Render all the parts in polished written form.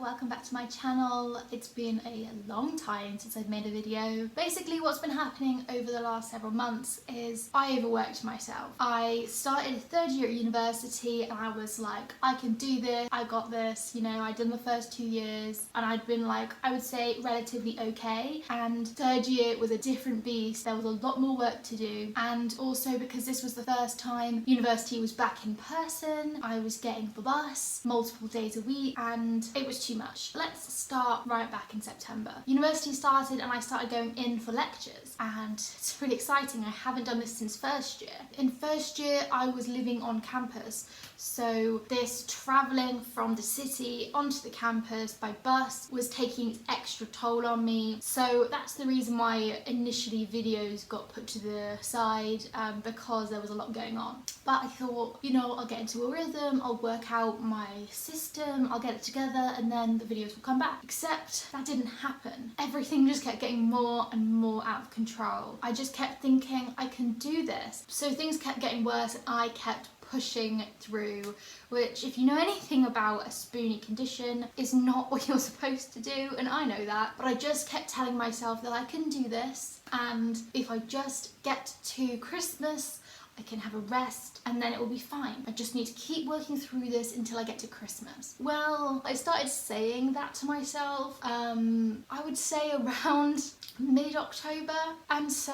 welcome back to my channel. It's been a long time since I've made a video. Basically what's been happening over the last several months is I overworked myself. I started third year at university and I was like, I can do this, I got this, you know, I'd done the first 2 years and I'd been like, I would say relatively okay, and third year was a different beast. There was a lot more work to do, and also because this was the first time university was back in person, I was getting the bus multiple days a week and it was too much. Let's start right back in September. University started and I started going in for lectures and it's really exciting. I haven't done this since first year. In first year I was living on campus, so this travelling from the city onto the campus by bus was taking its extra toll on me. So that's the reason why initially videos got put to the side, because there was a lot going on. But I thought, you know, I'll get into a rhythm, I'll work out my system, I'll get it together and then the videos will come back. Except that didn't happen. Everything just kept getting more and more out of control. I just kept thinking, I can do this. So things kept getting worse and I kept pushing through, which, if you know anything about a spoonie condition, is not what you're supposed to do, and I know that, but I just kept telling myself that I can do this, and if I just get to Christmas I can have a rest and then it will be fine. I just need to keep working through this until I get to Christmas. Well, I started saying that to myself, I would say around mid-October, and so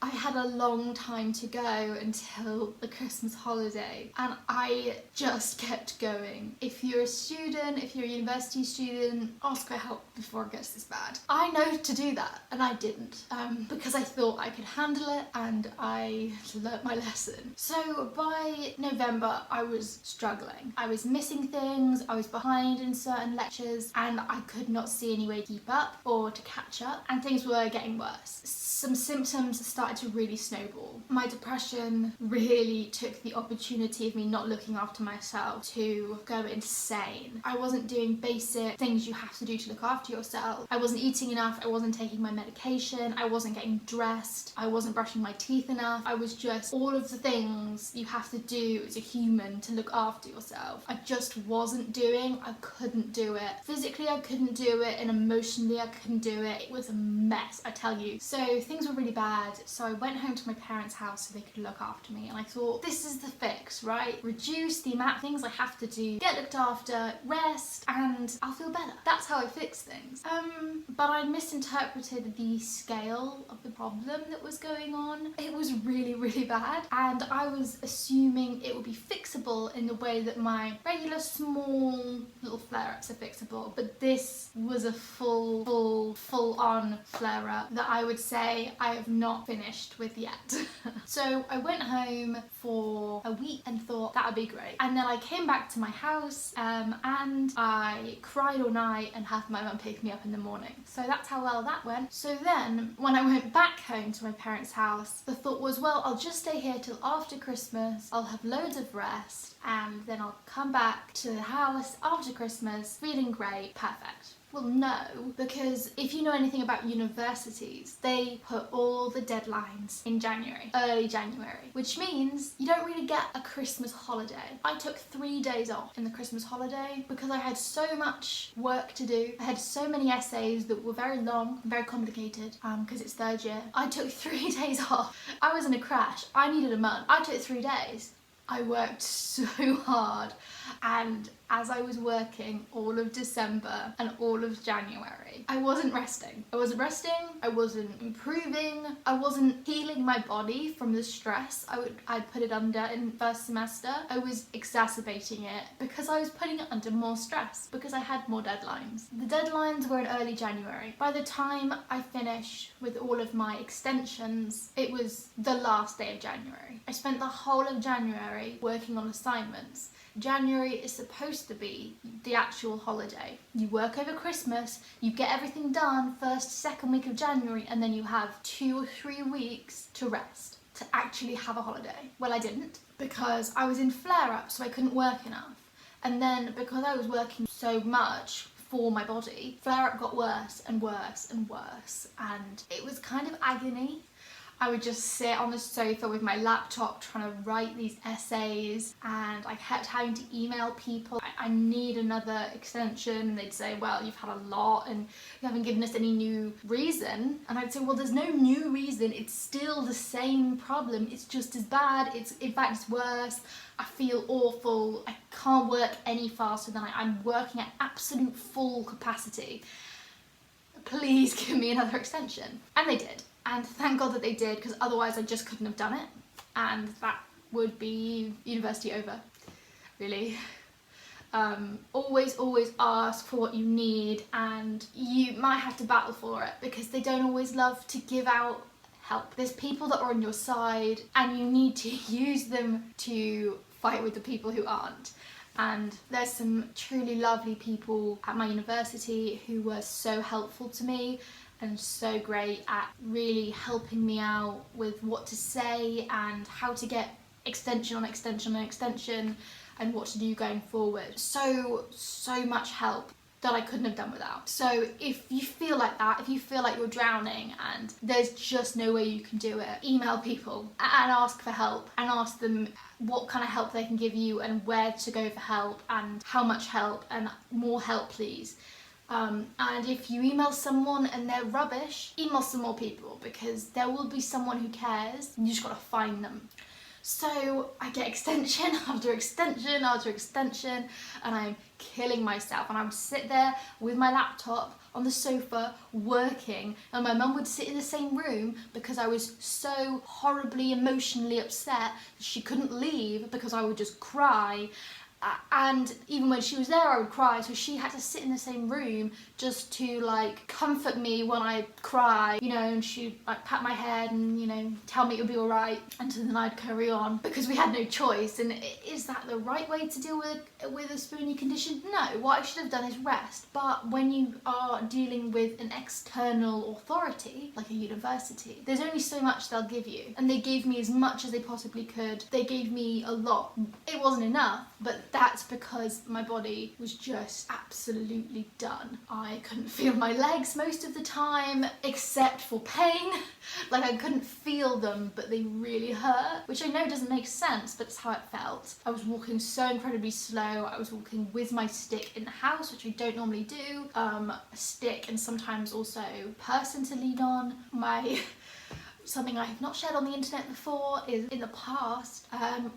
I had a long time to go until the Christmas holiday and I just kept going. If you're a student, if you're a university student, ask for help before it gets this bad. I know to do that and I didn't, because I thought I could handle it and I learnt my lesson. So by November I was struggling. I was missing things, I was behind in certain lectures and I could not see any way to keep up or to catch up, and things were getting worse. Some symptoms started to really snowball. My depression really took the opportunity of me not looking after myself to go insane. I wasn't doing basic things you have to do to look after yourself. I wasn't eating enough, I wasn't taking my medication, I wasn't getting dressed, I wasn't brushing my teeth enough. I was just all of the things you have to do as a human to look after yourself. I just wasn't doing. I couldn't do it. Physically I couldn't do it, and emotionally I couldn't do it. It was a mess, I tell you. So things were really bad, so I went home to my parents' house so they could look after me, and I thought, this is the fix, right? Reduce the amount of things I have to do, get looked after, rest, and I'll feel better. That's how I fix things. But I misinterpreted the scale of the problem that was going on. It was really, really bad, and I was assuming it would be fixable in the way that my regular small little flare-ups are fixable, but this was a full-on flare-up that I would say I have not finished with yet. So I went home for a week and thought that would be great, and then I came back to my house and I cried all night and had my mum pick me up in the morning. So that's how well that went. So then when I went back home to my parents' house, the thought was, well, I'll just stay here till after Christmas, I'll have loads of rest, and then I'll come back to the house after Christmas feeling great, perfect. Well, no, because if you know anything about universities, they put all the deadlines in January, early January, which means you don't really get a Christmas holiday. I took 3 days off in the Christmas holiday because I had so much work to do. I had so many essays that were very long, very complicated, because it's third year. I took 3 days off. I was in a crash. I needed a month. I took 3 days. I worked so hard, and as I was working all of December and all of January, I wasn't resting. I wasn't improving, I wasn't healing my body from the stress I'd put it under in first semester. I was exacerbating it because I was putting it under more stress because I had more deadlines. The deadlines were in early January. By the time I finished with all of my extensions, it was the last day of January. I spent the whole of January working on assignments. January is supposed to be the actual holiday. You work over Christmas, you get everything done first, second week of January, and then you have 2 or 3 weeks to rest, to actually have a holiday. Well, I didn't, because I was in flare-up, so I couldn't work enough. And then because I was working so much for my body, flare-up got worse and worse and worse, and it was kind of agony. I would just sit on the sofa with my laptop trying to write these essays, and I kept having to email people, I need another extension, and they'd say, well, you've had a lot and you haven't given us any new reason. And I'd say, well, there's no new reason, it's still the same problem, it's just as bad, in fact it's worse, I feel awful, I can't work any faster than I'm working at absolute full capacity. Please give me another extension. And they did. And thank God that they did, because otherwise I just couldn't have done it. And that would be university over, really. Always ask for what you need, and you might have to battle for it, because they don't always love to give out help. There's people that are on your side, and you need to use them to fight with the people who aren't. And there's some truly lovely people at my university who were so helpful to me and so great at really helping me out with what to say and how to get extension on extension on extension and what to do going forward. So much help that I couldn't have done without. So if you feel like that, if you feel like you're drowning and there's just no way you can do it, email people and ask for help, and ask them what kind of help they can give you and where to go for help and how much help, and more help please. And if you email someone and they're rubbish, email some more people, because there will be someone who cares, and you just gotta find them. So I get extension after extension after extension, and I'm killing myself, and I would sit there with my laptop on the sofa working, and my mum would sit in the same room because I was so horribly emotionally upset that she couldn't leave because I would just cry. And even when she was there I would cry, so she had to sit in the same room just to like comfort me when I cry, you know, and she'd like pat my head and, you know, tell me it would be alright, and then I'd carry on because we had no choice. And is that the right way to deal with a spoonie condition? No, what I should have done is rest. But when you are dealing with an external authority like a university, there's only so much they'll give you, and they gave me as much as they possibly could. They gave me a lot. It wasn't enough, but that's because my body was just absolutely done. I couldn't feel my legs most of the time, except for pain. Like I couldn't feel them, but they really hurt, which I know doesn't make sense, but it's how it felt. I was walking so incredibly slow. I was walking with my stick in the house, which I don't normally do. A stick and sometimes also a person to lean on. Something I have not shared on the internet before is, in the past,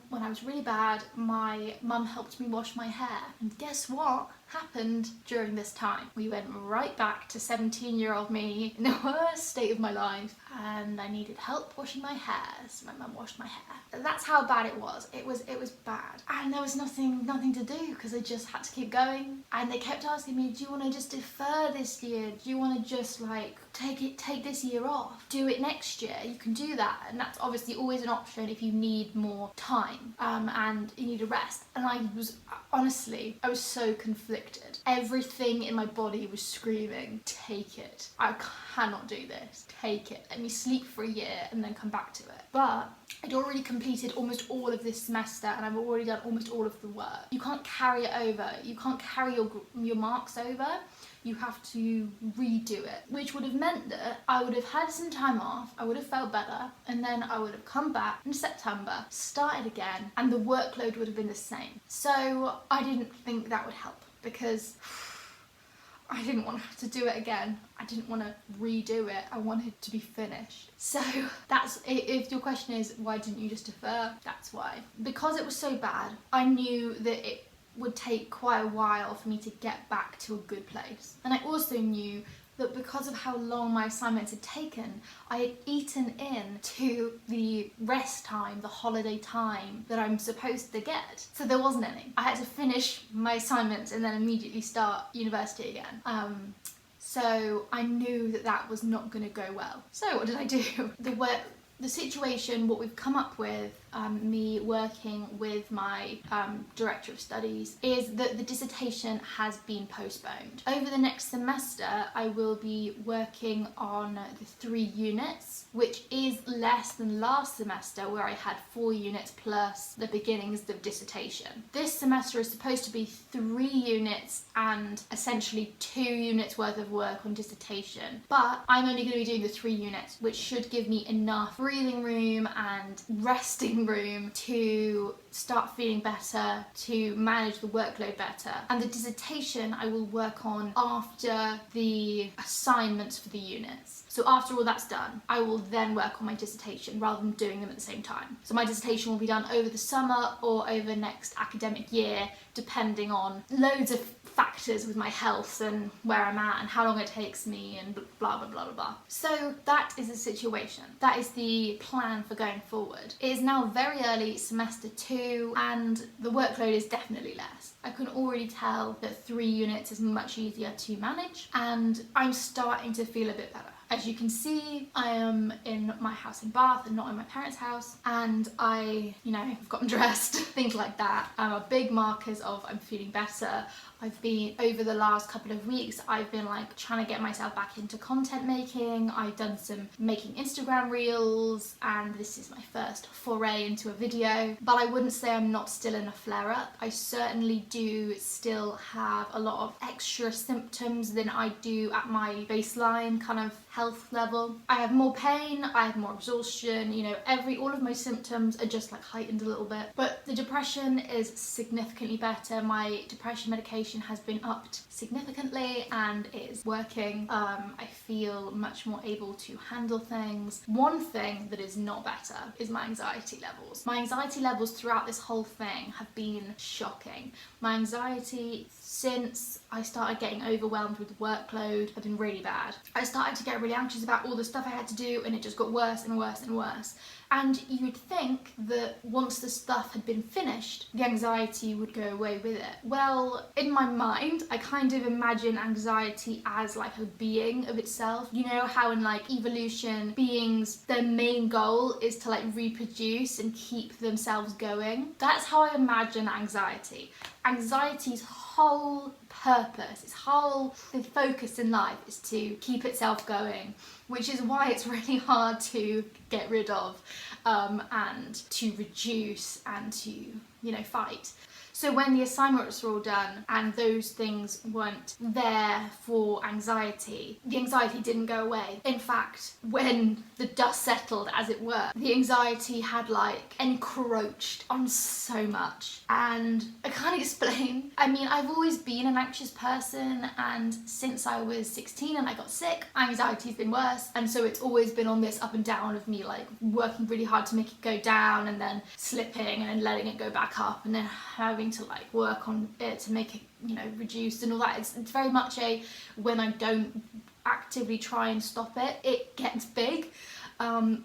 when I was really bad, my mum helped me wash my hair. And guess what happened during this time? We went right back to 17-year-old me in the worst state of my life, and I needed help washing my hair, so my mum washed my hair. That's how bad it was. It was bad. And there was nothing to do because I just had to keep going. And they kept asking me, do you want to just defer this year? Do you want to just like take this year off? Do it next year, you can do that. And that's obviously always an option if you need more time and you need a rest. And I was so conflicted. Everything in my body was screaming, take it. I cannot do this. Take it. Let me sleep for a year and then come back to it. But I'd already completed almost all of this semester, and I've already done almost all of the work. You can't carry it over. You can't carry your marks over. You have to redo it, which would have meant that I would have had some time off, I would have felt better, and then I would have come back in September, started again, and the workload would have been the same. So I didn't think that would help, because I didn't want to have to do it again. I didn't want to redo it. I wanted to be finished. So that's, if your question is why didn't you just defer, that's why. Because it was so bad, I knew that it would take quite a while for me to get back to a good place. And I also knew that because of how long my assignments had taken, I had eaten into the rest time, the holiday time that I'm supposed to get. So there wasn't any. I had to finish my assignments and then immediately start university again. So I knew that that was not going to go well. So what did I do? The situation, what we've come up with me working with my director of studies is that the dissertation has been postponed. Over the next semester, I will be working on the 3 units, which is less than last semester where I had 4 units plus the beginnings of dissertation. This semester is supposed to be 3 units and essentially 2 units worth of work on dissertation, but I'm only going to be doing the 3 units, which should give me enough breathing room and resting room to start feeling better, to manage the workload better. And the dissertation I will work on after the assignments for the units. So after all that's done, I will then work on my dissertation rather than doing them at the same time. So my dissertation will be done over the summer or over next academic year, depending on loads of factors with my health and where I'm at and how long it takes me and blah blah blah blah blah. So that is the situation. That is the plan for going forward. It is now very early semester 2 and the workload is definitely less. I can already tell that 3 units is much easier to manage and I'm starting to feel a bit better. As you can see, I am in my house in Bath and not in my parents' house, and I've gotten dressed, things like that are big markers of I'm feeling better. I've been, over the last couple of weeks, I've been like trying to get myself back into content making. I've done some making Instagram reels and this is my first foray into a video, but I wouldn't say I'm not still in a flare-up. I certainly do still have a lot of extra symptoms than I do at my baseline kind of health level. I have more pain, I have more exhaustion, all of my symptoms are just like heightened a little bit. But the depression is significantly better. My depression medication has been upped significantly and it is working. I feel much more able to handle things. One thing that is not better is my anxiety levels. My anxiety levels throughout this whole thing have been shocking. My anxiety since I started getting overwhelmed with the workload have been really bad. I started to get really anxious about all the stuff I had to do and it just got worse and worse and worse. And you would think that once the stuff had been finished, the anxiety would go away with it. Well, in my mind, I kind of imagine anxiety as like a being of itself. You know how in like evolution, beings, their main goal is to like reproduce and keep themselves going. That's how I imagine anxiety. Anxiety's whole purpose, its whole focus in life is to keep itself going, which is why it's really hard to get rid of and to reduce and to, fight. So when the assignments were all done and those things weren't there for anxiety, the anxiety didn't go away. In fact, when the dust settled, as it were, the anxiety had like encroached on so much. And I can't explain. I mean, I've always been an anxious person, and since I was 16 and I got sick, anxiety's been worse. And so it's always been on this up and down of me like working really hard to make it go down and then slipping and then letting it go back up and then having to like work on it to make it reduce and all that. It's very much when I don't actively try and stop it, it gets big,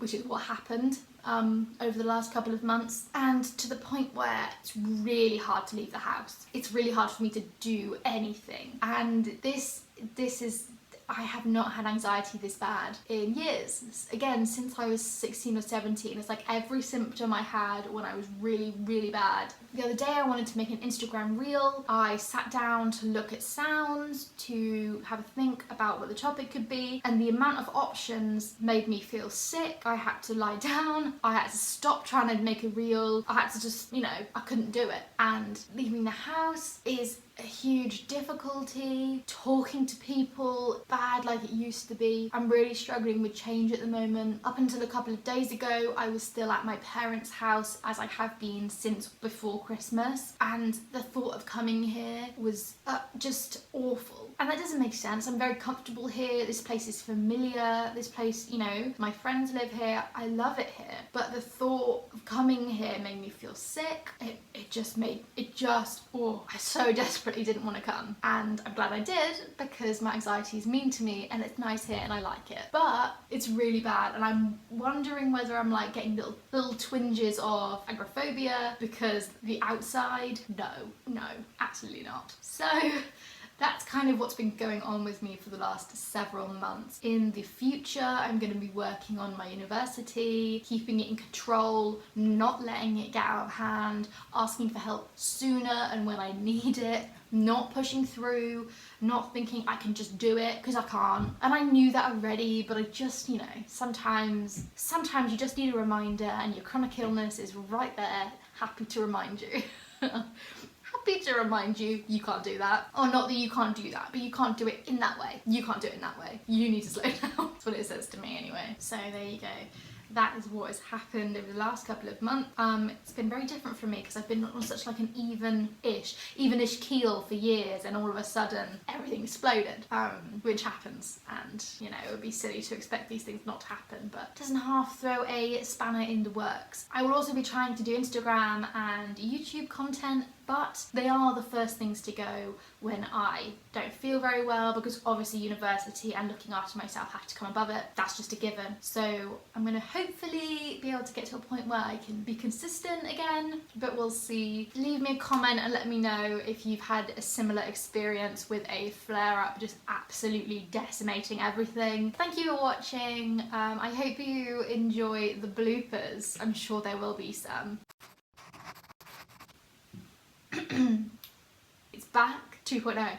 which is what happened over the last couple of months, and to the point where it's really hard to leave the house. It's really hard for me to do anything, and this is, I have not had anxiety this bad in years. Again, since I was 16 or 17, it's like every symptom I had when I was really, really bad. The other day I wanted to make an Instagram reel. I sat down to look at sounds, to have a think about what the topic could be, and the amount of options made me feel sick. I had to lie down, I had to stop trying to make a reel, I had to just, I couldn't do it. And leaving the house is a huge difficulty. Talking to people, bad like it used to be. I'm really struggling with change at the moment. Up until a couple of days ago, I was still at my parents' house, as I have been since before Christmas, and the thought of coming here was just awful. And that doesn't make sense. I'm very comfortable here. This place is familiar. This place, my friends live here. I love it here. But the thought of coming here made me feel sick. I so desperately didn't want to come. And I'm glad I did, because my anxiety is mean to me and it's nice here and I like it. But it's really bad, and I'm wondering whether I'm like getting little twinges of agoraphobia because the outside. No, absolutely not. So That's kind of what's been going on with me for the last several months. In the future, I'm going to be working on my university, keeping it in control, not letting it get out of hand, asking for help sooner and when I need it, not pushing through, not thinking I can just do it, because I can't. And I knew that already, but I just, you know, sometimes you just need a reminder, and your chronic illness is right there, happy to remind you. Happy to remind you, you can't do that. Or not that you can't do that, but you can't do it in that way. You can't do it in that way. You need to slow down. That's what it says to me anyway. So there you go. That is what has happened over the last couple of months. It's been very different for me because I've been on such like an evenish keel for years, and all of a sudden everything exploded, which happens, and you know, it would be silly to expect these things not to happen, but it doesn't half throw a spanner in the works. I will also be trying to do Instagram and YouTube content, but they are the first things to go when I don't feel very well, because obviously university and looking after myself have to come above it. That's just a given. So I'm gonna hopefully be able to get to a point where I can be consistent again, but we'll see. Leave me a comment and let me know if you've had a similar experience with a flare-up just absolutely decimating everything. Thank you for watching. I hope you enjoy the bloopers. I'm sure there will be some. It's back 2.0.